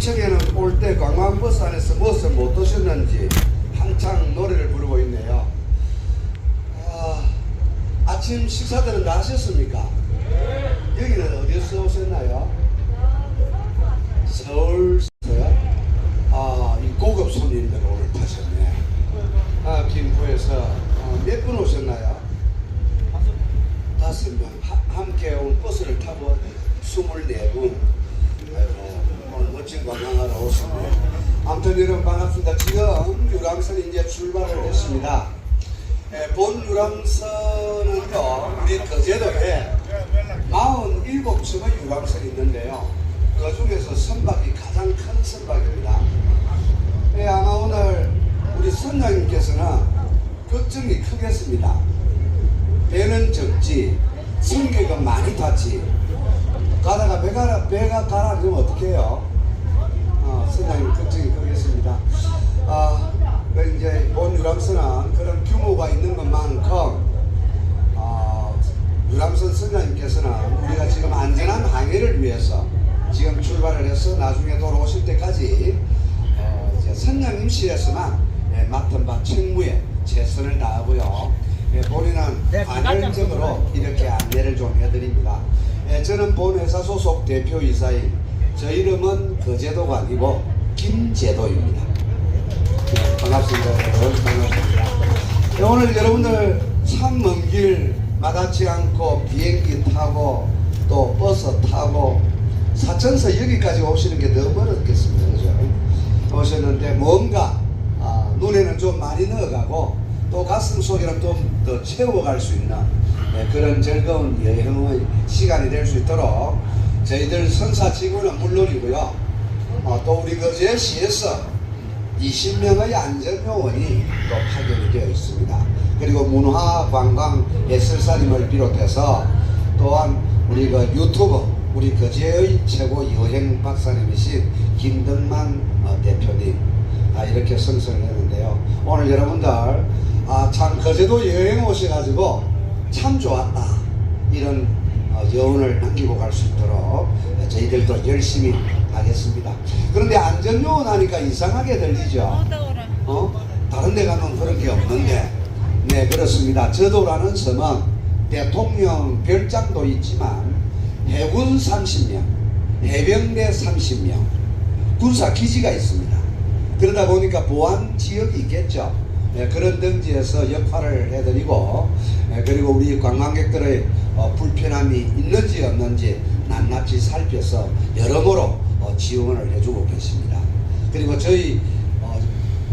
입청에는 올 때 관광버스 안에서 무엇을 못 드셨는지 한창 노래를 부르고 있네요. 아침 식사들은 다 하셨습니까? 여기는 어디서 오셨나요? 서울서요? 이 고급 손님들 오늘 타셨네. 김포에서 몇 분 오셨나요? 5명. 함께 온 버스를 타고 24분. 오늘 멋진 관광하러 오셨네. 아무튼 여러분 반갑습니다. 지금 유람선이 이제 출발을 했습니다. 본 유람선은요, 우리 거제도에 47척의 유람선이 있는데요. 그 중에서 선박이 가장 큰 선박입니다. 아마 오늘 우리 선장님께서는 걱정이 크겠습니다. 배는 적지, 승객은 많이 탔지. 가다가 배가 가라앉으면 어떻게 해요? 선장님 걱정이 크겠습니다. 이제 본 유람선은 그런 규모가 있는 것만큼 유람선 선장님께서는 우리가 지금 안전한 항해를 위해서 지금 출발을 해서 나중에 돌아오실 때까지 이제 선장님실에서만 맡은 바 책무에 최선을 다하고요. 본인은 안전적으로 이렇게 안내를 좀 해드립니다. 저는 본 회사 소속 대표이사인 저 이름은 거제도가 아니고 김제도입니다. 반갑습니다. 여러분. 반갑습니다. 오늘 여러분들 참 먼 길 마다치 않고 비행기 타고 또 버스 타고 사천서 여기까지 오시는 게 더 멀었겠습니다. 그죠? 오셨는데 뭔가 눈에는 좀 많이 넣어가고 또 가슴 속에는 좀 더 채워갈 수 있는 그런 즐거운 여행의 시간이 될 수 있도록 저희들 선사지구는 물론이고요. 또 우리 거제시에서 20명의 안전요원이 또 파견이 되어 있습니다. 그리고 문화, 관광, 해설사님을 비롯해서 또한 우리 그 유튜브, 우리 거제의 최고 여행 박사님이신 김덕만 대표님 이렇게 선서를 했는데요. 오늘 여러분들 참 거제도 여행 오셔가지고 참 좋았다 이런 여운을 남기고 갈 수 있도록 저희들도 열심히 하겠습니다. 그런데 안전요원 하니까 이상하게 들리죠? 다른 데 가면 그런 게 없는데 네 그렇습니다. 저도라는 섬은 대통령 별장도 있지만 해군 30명, 해병대 30명, 군사 기지가 있습니다. 그러다 보니까 보안 지역이 있겠죠. 그런 등지에서 역할을 해드리고 그리고 우리 관광객들의 불편함이 있는지 없는지 낱낱이 살펴서 여러모로 지원을 해주고 계십니다. 그리고 저희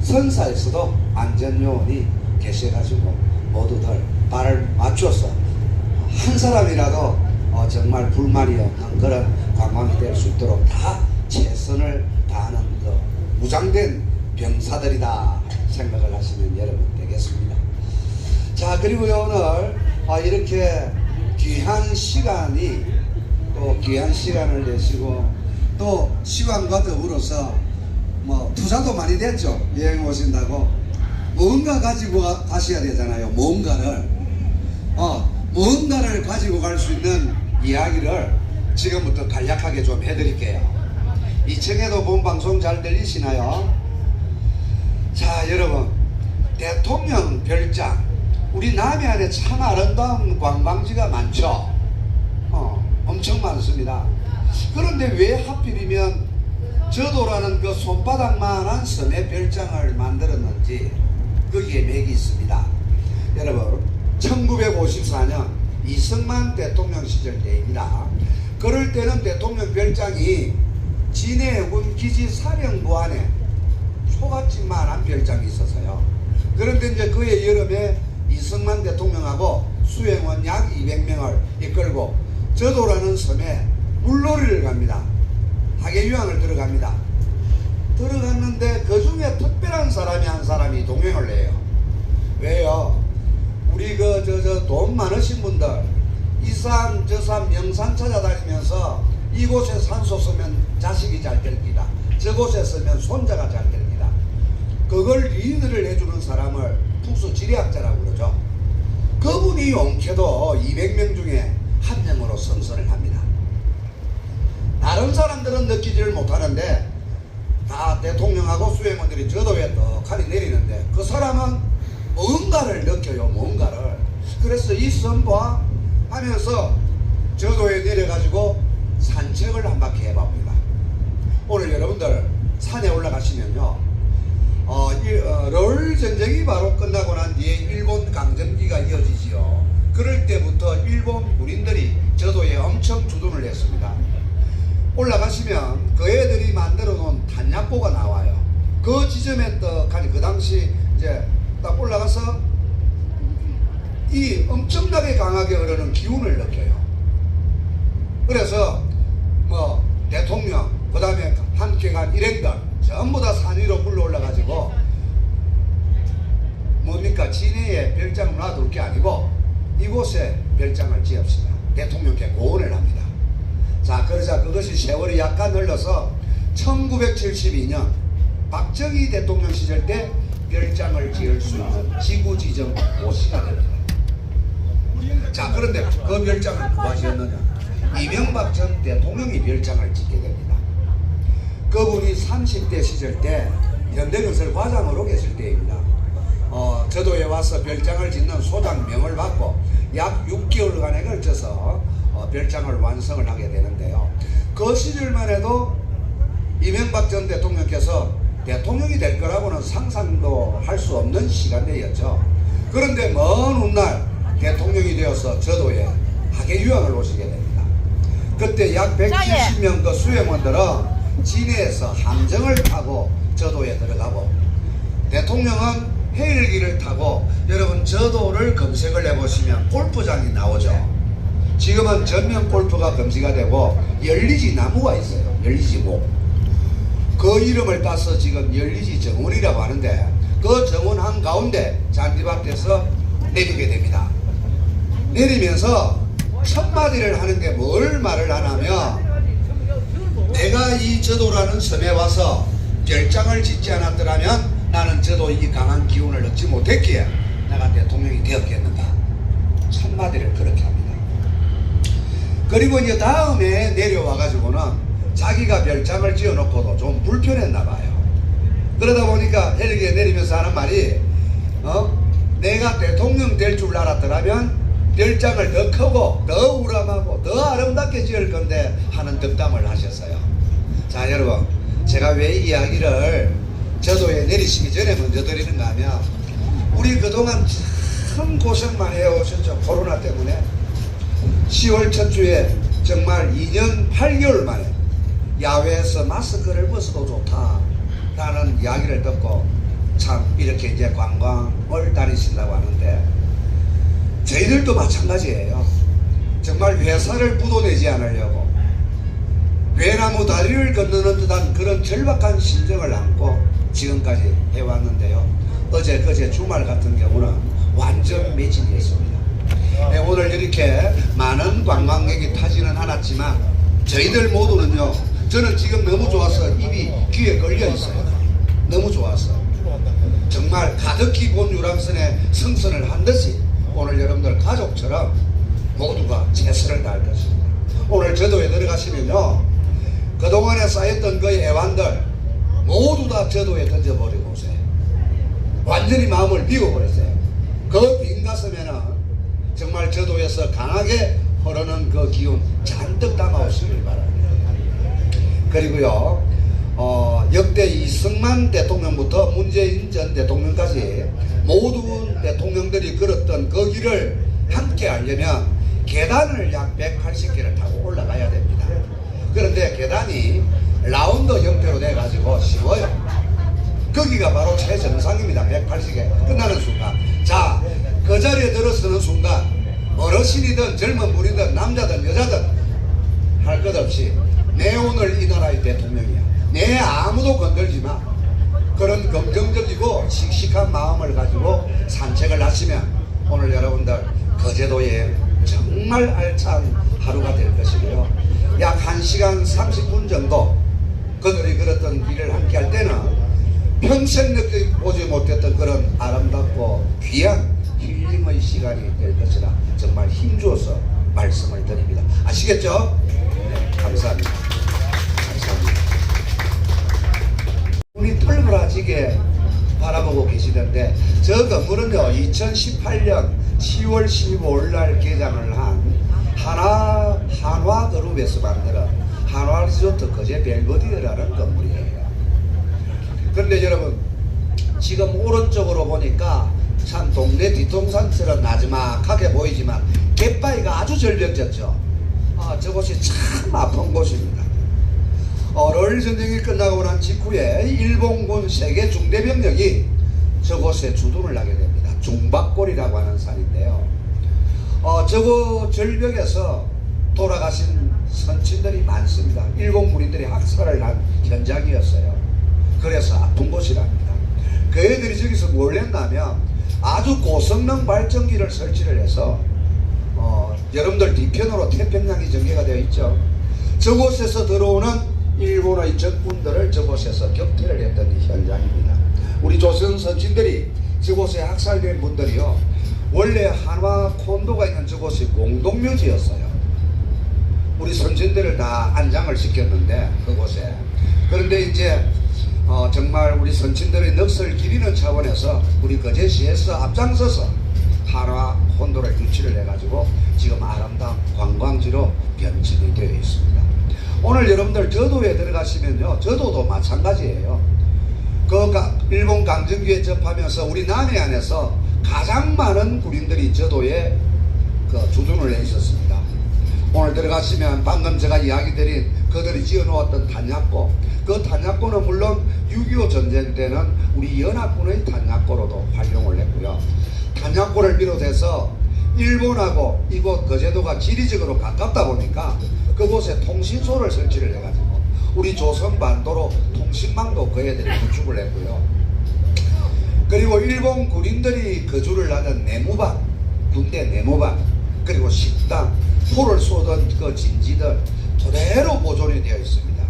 선사에서도 안전요원이 계셔가지고 모두들 발을 맞춰서 한 사람이라도 정말 불만이 없는 그런 관광이 될 수 있도록 다 최선을 다하는 무장된 병사들이다 생각을 하시면 여러분 되겠습니다. 자 그리고요 오늘 이렇게 귀한 시간이 또 귀한 시간을 내시고 또 시간과 더불어서 뭐 투자도 많이 됐죠. 여행 오신다고 뭔가 가지고 가셔야 되잖아요. 뭔가를 가지고 갈 수 있는 이야기를 지금부터 간략하게 좀 해드릴게요. 이 층에도 본 방송 잘 들리시나요? 자 여러분 대통령 별장 우리 남해안에 참 아름다운 관광지가 많죠. 엄청 많습니다. 그런데 왜 하필이면 저도라는 그 손바닥만한 섬의 별장을 만들었는지 거기에 맥이 있습니다. 여러분 1954년 이승만 대통령 시절 때입니다. 그럴 때는 대통령 별장이 진해군 기지 사령부 안에 초가집만한 별장이 있어서요. 그런데 이제 그해 여름에 이승만 대통령하고 수행원 약 200명을 이끌고 저도라는 섬에 물놀이를 갑니다. 학예유학을 들어갑니다. 들어갔는데 그 중에 특별한 사람이 한 사람이 동행을 해요. 왜요? 우리 돈 많으신 분들 이산 저산 명산 찾아다니면서 이곳에 산소 쓰면 자식이 잘 됩니다. 저곳에 쓰면 손자가 잘 됩니다. 그걸 리드를 해주는 사람을 풍수 지리학자라고 그러죠. 그분이 용케도 200명 중에 한 명으로 선서를 합니다. 다른 사람들은 느끼지를 못하는데 대통령하고 수행원들이 저도에 떡하니 내리는데 그 사람은 뭔가를 느껴요. 뭔가를. 그래서 이 선봐 하면서 저도에 내려가지고 산책을 한 바퀴 해봅니다. 오늘 여러분들 산에 올라가시면요, 롤 전쟁이 바로 끝나고 난 뒤에 일본 강점기가 이어지지요. 그럴 때부터 일본 군인들이 저도에 엄청 주둔을 했습니다. 올라가시면 그 애들이 만들어 놓은 탄약고가 나와요. 그 지점에 떡하니 그 당시 이제 딱 올라가서 이 엄청나게 강하게 흐르는 기운을 느껴요. 그래서 뭐 대통령, 그 다음에 함께 간 일행들 전부 다 산 위로 불러 올라가지고 뭡니까, 진해에 별장을 놔둘 게 아니고 이곳에 별장을 지읍시다. 대통령께 고언을 합니다. 자, 그러자 그것이 세월이 약간 흘러서 1972년 박정희 대통령 시절 때 별장을 지을 수 있는 지구지정 고시가 됩니다. 자, 그런데 그 별장을 누가 지었느냐? 이명박 전 대통령이 별장을 짓게 됩니다. 그분이 30대 시절 때 현대건설 과장으로 계실 때입니다. 저도에 와서 별장을 짓는 소장명을 받고 약 6개월간에 걸쳐서 별장을 완성을 하게 되는데요. 그 시절만 해도 이명박 전 대통령께서 대통령이 될 거라고는 상상도 할 수 없는 시간대였죠. 그런데 먼 훗날 대통령이 되어서 저도에 학예 유학을 오시게 됩니다. 그때 약 170명 그 수행원들은 진해에서 함정을 타고 저도에 들어가고, 대통령은 헬기를 타고, 여러분 저도를 검색을 해보시면 골프장이 나오죠. 지금은 전면 골프가 금지가 되고 열리지 나무가 있어요. 열리지 목. 그 이름을 따서 지금 열리지 정원이라고 하는데, 그 정원 한가운데 잔디밭에서 내리게 됩니다. 내리면서 첫 마디를 하는 게 뭘 말을 하냐면, 내가 이 저도라는 섬에 와서 별장을 짓지 않았더라면 나는 저도 이 강한 기운을 얻지 못했기에 내가 대통령이 되었겠는가. 첫 마디를 그렇게 합니다. 그리고 이제 다음에 내려와 가지고는 자기가 별장을 지어놓고도 좀 불편했나 봐요. 그러다 보니까 헬기에 내리면서 하는 말이, 내가 대통령 될 줄 알았더라면 별장을 더 크고 더 우람하고 더 아름답게 지을 건데 하는 덕담을 하셨어요. 자, 여러분, 제가 왜 이 이야기를 저도에 내리시기 전에 먼저 드리는가 하면, 우리 그동안 참 고생만 해오셨죠. 코로나 때문에 10월 첫 주에 정말 2년 8개월 만에 야외에서 마스크를 벗어도 좋다라는 이야기를 듣고 참 이렇게 이제 관광을 다니신다고 하는데, 저희들도 마찬가지예요. 정말 회사를 부도내지 않으려고 외나무 다리를 건너는 듯한 그런 절박한 심정을 안고 지금까지 해왔는데요. 어제 그제 주말 같은 경우는 완전 매진이었습니다. 오늘 이렇게 많은 관광객이 타지는 않았지만 저희들 모두는요, 저는 지금 너무 좋아서 입이 귀에 걸려 있어요. 너무 좋아서 정말 가득히 본 유람선에 승선을 한 듯이 오늘 여러분들 가족처럼 모두가 최선을 다할 것입니다. 오늘 저도에 들어가시면요, 그동안에 쌓였던 그 애완들 모두 다 저도에 던져버리고 오세요. 완전히 마음을 비워버렸어요. 그 빈 가슴에는 정말 저도에서 강하게 흐르는 그 기운 잔뜩 담아오시길 바랍니다. 그리고요, 역대 이승만 대통령부터 문재인 전 대통령까지 모든 대통령들이 걸었던 그 길을 함께 하려면 계단을 약 180개를 타고 올라가야 됩니다. 그런데 계단이 라운드 형태로 돼가지고 쉬워요. 거기가 바로 최정상입니다. 180개 끝나는 순간. 자, 그 자리에 들어서는 순간 어르신이든 젊은 분이든 남자든 여자든 할 것 없이 내 오늘 이 나라의 대통령이야, 내 아무도 건들지 마, 그런 긍정적이고 씩씩한 마음을 가지고 산책을 하시면 오늘 여러분들 거제도에 정말 알찬 하루가 될 것이고요. 약 1시간 30분 정도 그들이 걸었던 길을 함께 할 때는 평생 느껴보지 못했던 그런 아름답고 귀한 힐링의 시간이 될 것이라 정말 힘주어서 말씀을 드립니다. 아시겠죠? 네, 감사합니다. 감사합니다. 멋지게 바라보고 계시던데, 저 건물은요 2018년 10월 15일 날 개장을 한 한화그룹에서 만든 한화리조트 거제 벨버디어라는 건물이에요. 그런데 여러분, 지금 오른쪽으로 보니까 참 동네 뒤통산처럼 나지막하게 보이지만 갯바위가 아주 절벽졌죠. 저곳이 참 아픈 곳입니다. 러일 전쟁이 끝나고 난 직후에 일본군 세계 중대병력이 저곳에 주둔을 하게 됩니다. 중박골이라고 하는 산인데요. 저거 절벽에서 돌아가신 선친들이 많습니다. 일본 군인들이 학살을 한 현장이었어요. 그래서 아픈 곳이랍니다. 그 애들이 저기서 뭘 했냐면 아주 고성능 발전기를 설치를 해서 여러분들 뒤편으로 태평양이 전개가 되어 있죠. 저곳에서 들어오는 일본의 적군들을 저곳에서 격퇴를 했던 현장입니다. 우리 조선 선친들이 저곳에 학살된 분들이요, 원래 한화 콘도가 있는 저곳이 공동묘지였어요. 우리 선친들을 다 안장을 시켰는데 그곳에. 그런데 이제 정말 우리 선친들의 넋을 기리는 차원에서 우리 거제시에서 앞장서서 한화 콘도를 유치를 해가지고 지금 아름다운 관광지로 변천이 되어 있습니다. 오늘 여러분들 저도에 들어가시면요, 저도도 마찬가지예요. 일본 강점기에 접하면서 우리 남해안에서 가장 많은 군인들이 저도에 주둔을 해 있었습니다. 오늘 들어가시면 방금 제가 이야기 드린 그들이 지어놓았던 탄약고, 그 탄약고는 물론 6.25 전쟁 때는 우리 연합군의 탄약고로도 활용을 했고요. 탄약고를 비롯해서 일본하고 이곳 거제도가 지리적으로 가깝다 보니까 그곳에 통신소를 설치를 해가지고 우리 조선 반도로 통신망도 그 애들이 구축을 했고요. 그리고 일본 군인들이 거주를 하던 내무반, 군대 내무반, 그리고 식당, 포를 쏘던 그 진지들 그대로 보존이 되어 있습니다.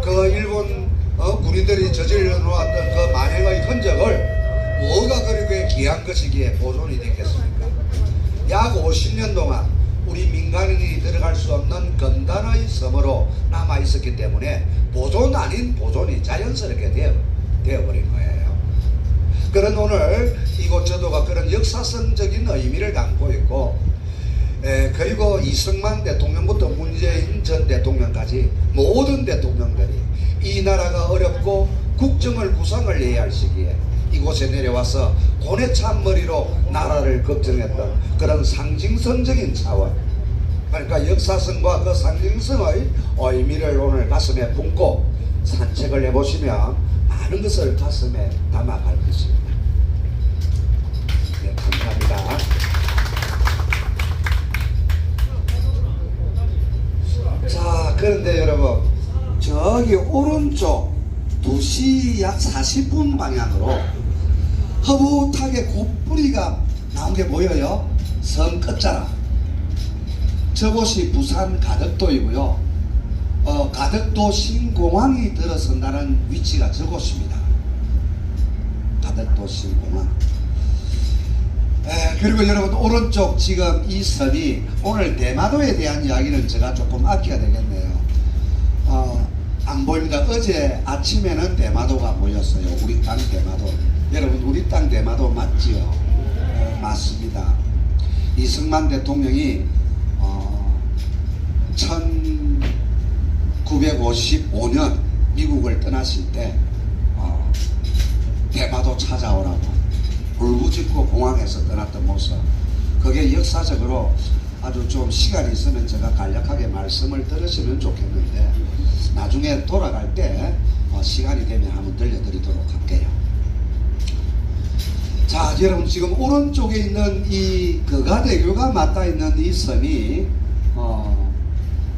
그 일본 군인들이 저질러 놓았던 그 만행의 흔적을 뭐가 그렇게 귀한 것이기에 보존이 됐겠습니까? 약 50년 동안 우리 민간인이 들어갈 수 없는 검단의 섬으로 남아 있었기 때문에 보존 아닌 보존이 자연스럽게 되어버린 거예요. 그런 오늘 이곳 저도가 그런 역사성적인 의미를 담고 있고, 그리고 이승만 대통령부터 문재인 전 대통령까지 모든 대통령들이 이 나라가 어렵고 국정을 구상을 해야 할 시기에 이곳에 내려와서 고뇌 찬머리로 나라를 걱정했던 그런 상징성적인 차원, 그러니까 역사성과 그 상징성의 의미를 오늘 가슴에 품고 산책을 해보시면 많은 것을 가슴에 담아갈 것입니다. 네, 감사합니다. 자, 그런데 여러분, 저기 오른쪽 2시 약 40분 방향으로 허붓하게 곱뿌리가 나온 게 보여요. 성 끝자락. 저곳이 부산 가덕도이고요. 가덕도 신공항이 들어선다는 위치가 저곳입니다. 가덕도 신공항. 그리고 여러분, 오른쪽 지금 이 섬이, 오늘 대마도에 대한 이야기는 제가 조금 아껴야 되겠네요. 안 보입니다. 어제 아침에는 대마도가 보였어요. 우리 땅 대마도. 여러분, 우리 땅 대마도 맞지요? 맞습니다. 이승만 대통령이 1955년 미국을 떠나실 때 대마도 찾아오라고 울부짖고 공항에서 떠났던 모습, 그게 역사적으로 아주 좀 시간이 있으면 제가 간략하게 말씀을 들으시면 좋겠는데, 나중에 돌아갈 때 시간이 되면 한번 들려드리도록 할게요. 자, 여러분, 지금 오른쪽에 있는 이 거가대교가 맞닿아 있는 이 섬이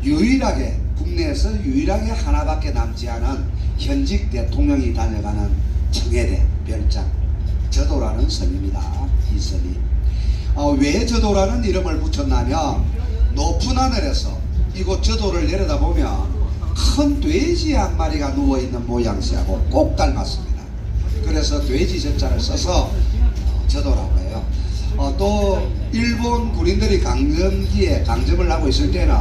유일하게, 국내에서 유일하게 하나밖에 남지 않은 현직 대통령이 다녀가는 청해대 별장 저도라는 섬입니다. 이 섬이 왜 저도라는 이름을 붙였냐면, 높은 하늘에서 이곳 저도를 내려다보면 큰 돼지 한 마리가 누워있는 모양새하고 꼭 닮았습니다. 그래서 돼지 저자를 써서 저도라고 해요. 또 일본 군인들이 강점기에 강점을 하고 있을 때는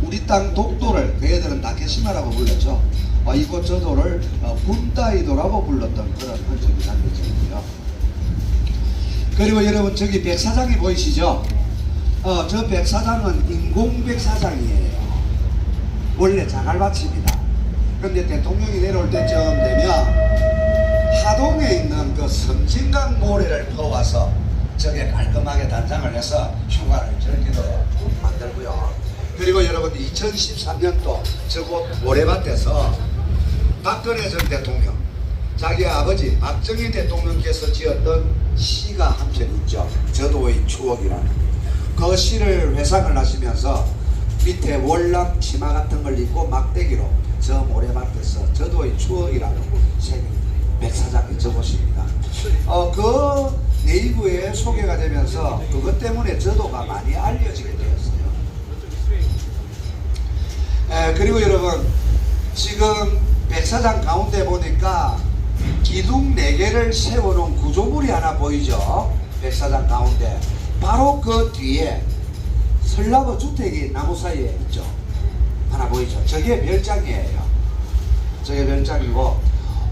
우리 땅 독도를 그 애들은 다케시마라고 불렀죠. 이곳 저도를 분다이도라고 불렀던 그런 흔적이 남겨지고요. 그리고 여러분 저기 백사장이 보이시죠? 저 백사장은 인공 백사장이에요. 원래 자갈밭입니다. 그런데 대통령이 내려올 때쯤 되면 하동에 있는 그 섬진강 모래를 퍼와서 저게 깔끔하게 단장을 해서 휴가를 즐기도록 만들고요. 그리고 여러분 2013년도 저곳 모래밭에서 박근혜 전 대통령 자기 아버지 박정희 대통령께서 지었던 시가 한 편 있죠. 저도의 추억이라는 그 시를 회상을 하시면서 밑에 월남 치마 같은 걸 입고 막대기로 저 모래밭에서 저도의 추억이라는 책 백사장이 저곳입니다. 그 네이버에 소개가 되면서 그것 때문에 저도가 많이 알려지게 되었어요. 그리고 여러분 지금 백사장 가운데 보니까 기둥 4개를 세워놓은 구조물이 하나 보이죠. 백사장 가운데 바로 그 뒤에 설라버 주택이 나무 사이에 있죠. 하나 보이죠. 저게 별장이에요. 저게 별장이고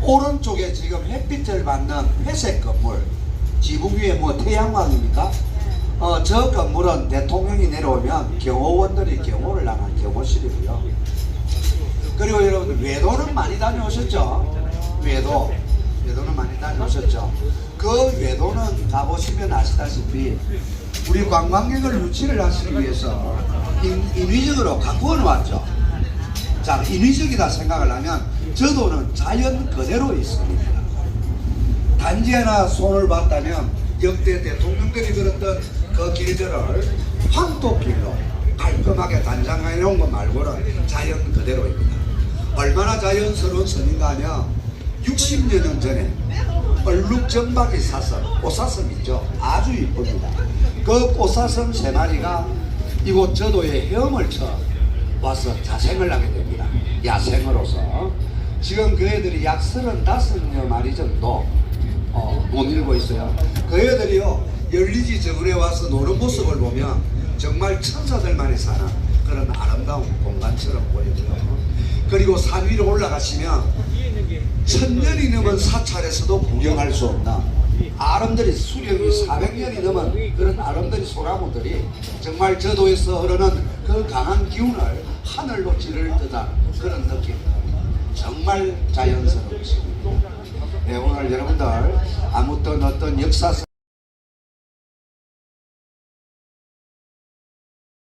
오른쪽에 지금 햇빛을 받는 회색 건물 지붕 위에 뭐 태양광입니까? 저 건물은 대통령이 내려오면 경호원들이 경호를 하는 경호실이고요. 그리고 여러분 외도는 많이 다녀오셨죠? 외도는 많이 다녀오셨죠? 그 외도는 가보시면 아시다시피 우리 관광객을 유치를 하시기 위해서 인위적으로 갖고 왔죠. 자, 인위적이다 생각을 하면 저도는 자연 그대로 있습니다. 단지 하나 손을 봤다면 역대 대통령들이 걸었던 그 길들을 황토길로 깔끔하게 단장해 놓은 것 말고는 자연 그대로입니다. 얼마나 자연스러운 섬인가 하면 60년 전에 얼룩정박이 사슴, 꽃사슴 있죠. 아주 이쁩니다. 그 꽃사슴 3마리가 이곳 저도에 헤엄을 쳐 와서 자생을 하게 됩니다. 야생으로서. 지금 그 애들이 약 35여 마리 정도 못 일고 있어요. 그 애들이요 열리지 저울에 와서 노는 모습을 보면 정말 천사들만이 사는 그런 아름다운 공간처럼 보이고요. 그리고 산 위로 올라가시면 1000년이 넘은 사찰에서도 구경할 수 없나 아름드리 수령이 400년이 넘은 그런 아름드리 소나무들이 정말 저도에서 흐르는 그 강한 기운을 하늘로 지를 듯한 그런 느낌. 정말 자연스러운 것입니다. 네, 오늘 여러분들 아무튼 어떤 역사상